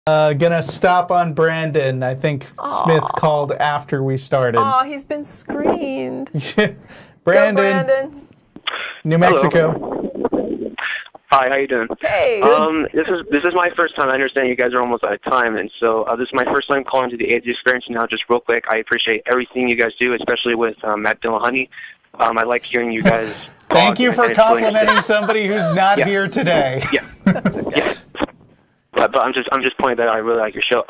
Gonna stop on Brandon. I think Smith called after we started. Oh, he's been screened. Brandon, Go, Brandon. New Mexico. Hello. Hi, how you doing? Hey. This is my first time. I understand you guys are almost out of time, and so this is my first time calling to the Atheist Experience. Now, just real quick, I appreciate everything you guys do, especially with Matt Dillahunty. I like hearing you guys. Thank you for complimenting somebody who's not here today. Yeah. That's okay. Yeah. But I'm just pointing that out. I really like your show.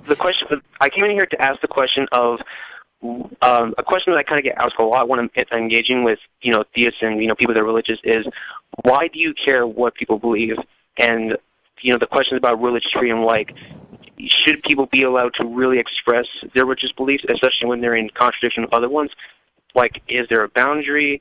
The question I came in here to ask the question of a question that I kind of get asked a lot when I'm engaging with theists and people that are religious is, why do you care what people believe? And the questions about religious freedom, like, should people be allowed to really express their religious beliefs, especially when they're in contradiction with other ones? Like, is there a boundary?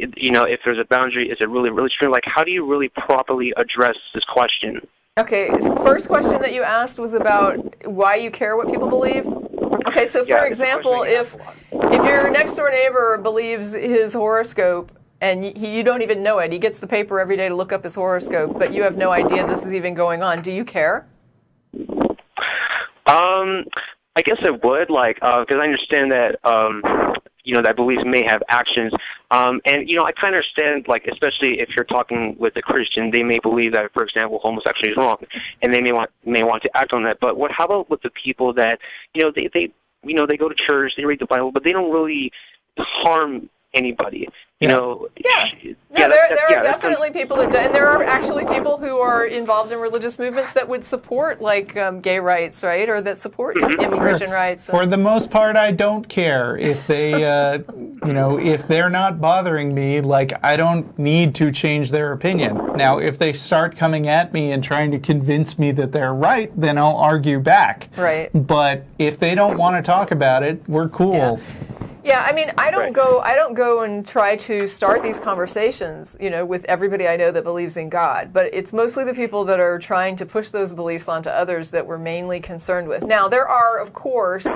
If there's a boundary, is it really religious freedom? Like, how do you really properly address this question? Okay, first question that you asked was about why you care what people believe. Okay, so for example, if your next door neighbor believes his horoscope and you don't even know it, he gets the paper every day to look up his horoscope, but you have no idea this is even going on, do you care? I guess I would, because I understand that, that beliefs may have actions. And I kind of understand, especially if you're talking with a Christian, they may believe that, for example, homosexuality is wrong, and they may want to act on that. But how about with the people that, they go to church, they read the Bible, but they don't really harm anybody? There are definitely people that do, and there are actually people who are involved in religious movements that would support, gay rights, right, or that support immigration rights. For the most part, I don't care if they, if they're not bothering me. I don't need to change their opinion. Now, if they start coming at me and trying to convince me that they're right, then I'll argue back. Right. But if they don't want to talk about it, we're cool. Yeah, I mean, I don't go and try to start these conversations, with everybody I know that believes in God. But it's mostly the people that are trying to push those beliefs onto others that we're mainly concerned with. Now, there are, of course,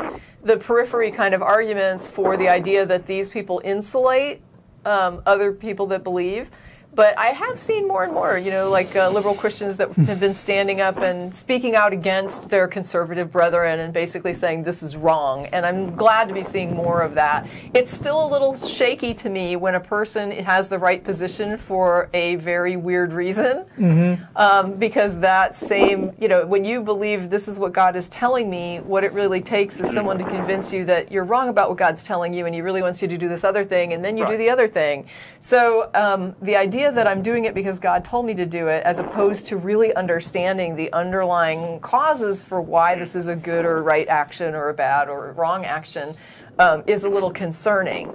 the periphery kind of arguments for the idea that these people insulate other people that believe. But I have seen more and more, liberal Christians that have been standing up and speaking out against their conservative brethren and basically saying this is wrong. And I'm glad to be seeing more of that. It's still a little shaky to me when a person has the right position for a very weird reason. Because that same, when you believe this is what God is telling me, what it really takes is someone to convince you that you're wrong about what God's telling you and he really wants you to do this other thing, and then you do the other thing. So the idea that I'm doing it because God told me to do it, as opposed to really understanding the underlying causes for why this is a good or right action or a bad or wrong action, is a little concerning.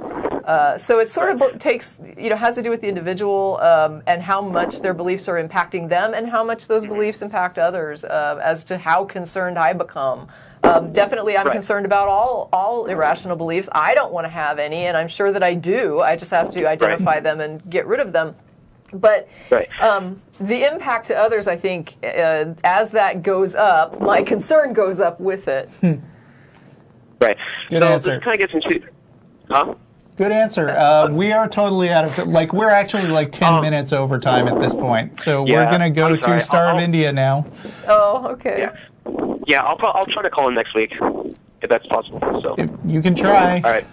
So it sort of takes, has to do with the individual and how much their beliefs are impacting them and how much those beliefs impact others, as to how concerned I become. Definitely, I'm concerned about all irrational beliefs. I don't want to have any, and I'm sure that I do. I just have to identify them and get rid of them. But the impact to others, I think, as that goes up, my concern goes up with it. Right. Good answer. This kind of gets into... Good answer. We are totally out of... we're actually 10 minutes over time at this point. So we're going to go to Star of India now. Oh, okay. Yeah, I'll try to call him next week, if that's possible. So you can try. All right.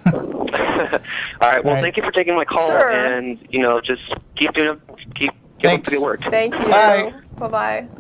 All right. Well, thank you for taking my call, and just keep up the good work. Thank you. Bye. Bye-bye. That's